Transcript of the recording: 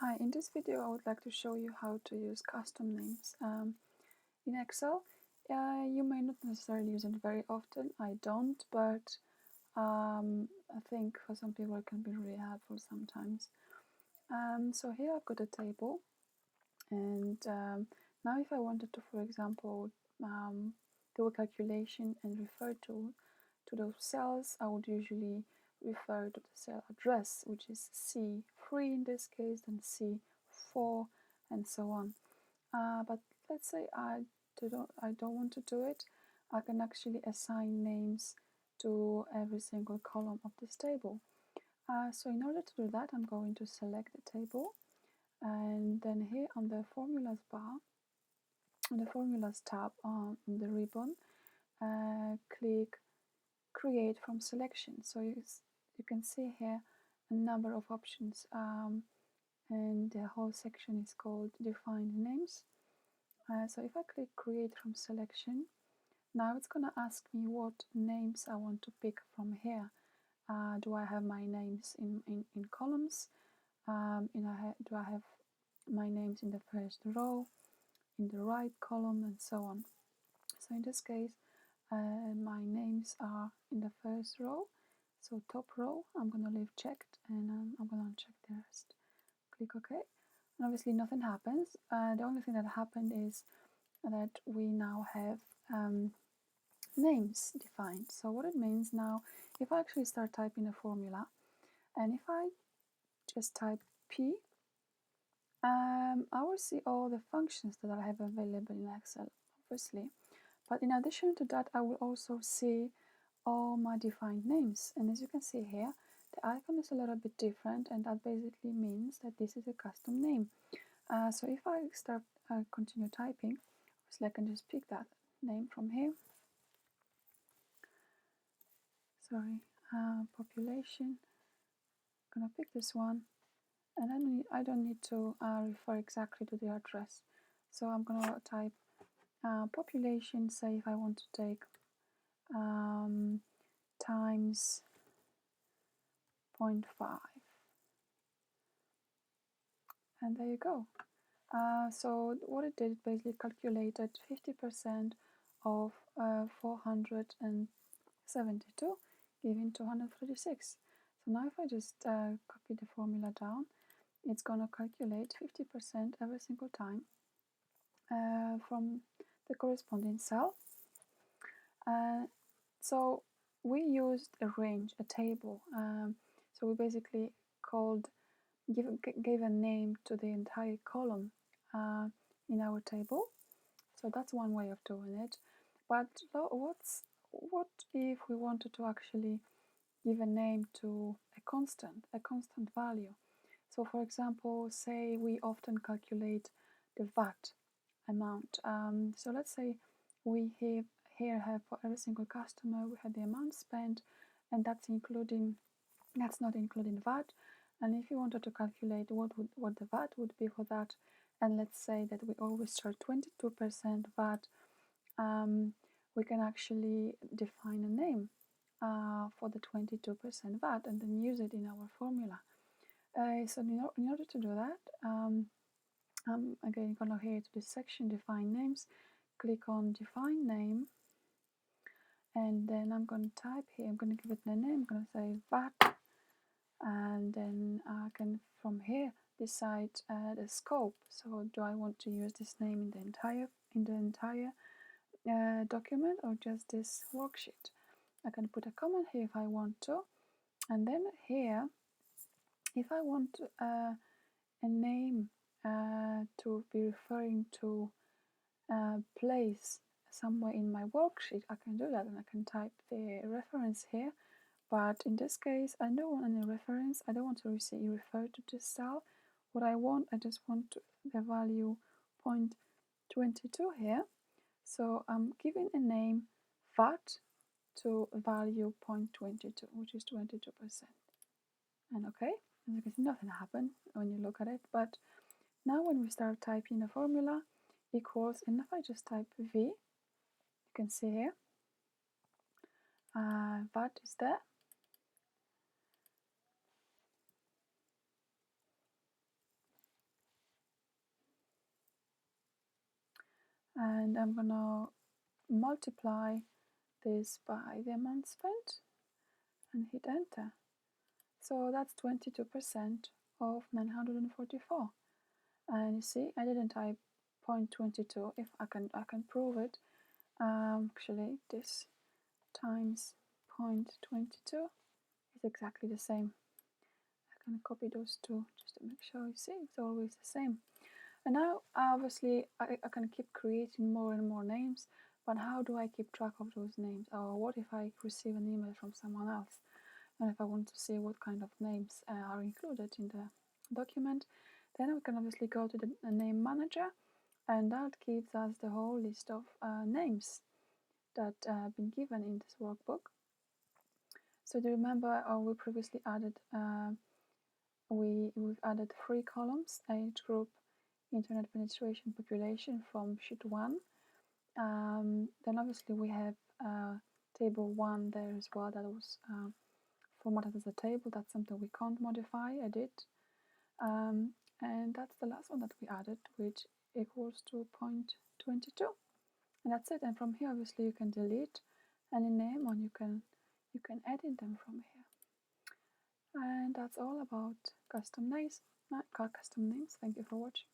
Hi, in this video I would like to show you how to use custom names in Excel. You may not necessarily use it very often, I don't, but I think for some people it can be really helpful sometimes. So here I've got a table, and now if I wanted to, for example, do a calculation and refer to those cells, I would usually refer to the cell address, which is C3 in this case, then C4, and so on. But let's say I don't want to do it. I can actually assign names to every single column of this table. So in order to do that, I'm going to select the table, and then here on the formulas bar, on the formulas tab on the ribbon, click create from selection. So you can see here a number of options, and the whole section is called define names. So if I click create from selection, now it's going to ask me what names I want to pick from here. Do I have my names in columns? Do I have my names in the first row, in the right column, and so on? So in this case, my names are in the first row. So top row, I'm going to leave checked, and I'm going to uncheck the rest. Click OK. And obviously nothing happens. The only thing that happened is that we now have names defined. So what it means now, if I actually start typing a formula, and if I just type P, I will see all the functions that I have available in Excel, obviously. But in addition to that, I will also see all my defined names. And as you can see here, the icon is a little bit different, and that basically means that this is a custom name. So if I continue typing, obviously I can just pick that name from here. Sorry, population. I'm gonna pick this one, and I don't need to refer exactly to the address. So I'm gonna type population. Say if I want to take times 0.5, and there you go. So what it did, basically calculated 50% of 472, giving 236. So now if I just copy the formula down, it's going to calculate 50% every single time from the corresponding cell. So we used a range, a table. So we basically gave a name to the entire column in our table. So that's one way of doing it. But what if we wanted to actually give a name to a constant value? So for example, say we often calculate the VAT amount. So let's say we have for every single customer, we have the amount spent, and that's not including VAT. And if you wanted to calculate what the VAT would be for that, and let's say that we always charge 22% VAT, we can actually define a name for the 22% VAT and then use it in our formula. So in order to do that, I'm again going to here to this section, define names, click on define name, and then I'm going to type here, I'm going to give it a name, I'm going to say VAT, and then I can from here decide the scope. So do I want to use this name in the entire document or just this worksheet? I can put a comment here if I want to, and then here if I want a name to be referring to a place somewhere in my worksheet, I can do that, and I can type the reference here. But in this case, I don't want any reference. I don't want to refer to this cell. What I just want the value 0.22 here. So I'm giving a name VAT to value 0.22, which is 22%. And okay, as you can see, nothing happened when you look at it. But now when we start typing the formula, equals, and if I just type V, you can see here, VAT is there. and I'm gonna multiply this by the amount spent and hit enter. So that's 22% of 944. And you see, I didn't type 0.22. If I can prove it. Actually, this times 0.22 is exactly the same. I can copy those two just to make sure. You see, it's always the same. And now, obviously, I can keep creating more and more names, but how do I keep track of those names? Or what if I receive an email from someone else? And if I want to see what kind of names are included in the document, then we can obviously go to the name manager, and that gives us the whole list of names that have been given in this workbook. So do you remember we previously added we've added 3 columns: age group, internet penetration, population from sheet 1. Then obviously we have table 1 there as well, that was formatted as a table. That's something we can't modify, edit. And that's the last one that we added, which equals to 0.22. And that's it. And from here, obviously, you can delete any name, and you can edit them from here. And that's all about custom names. Thank you for watching.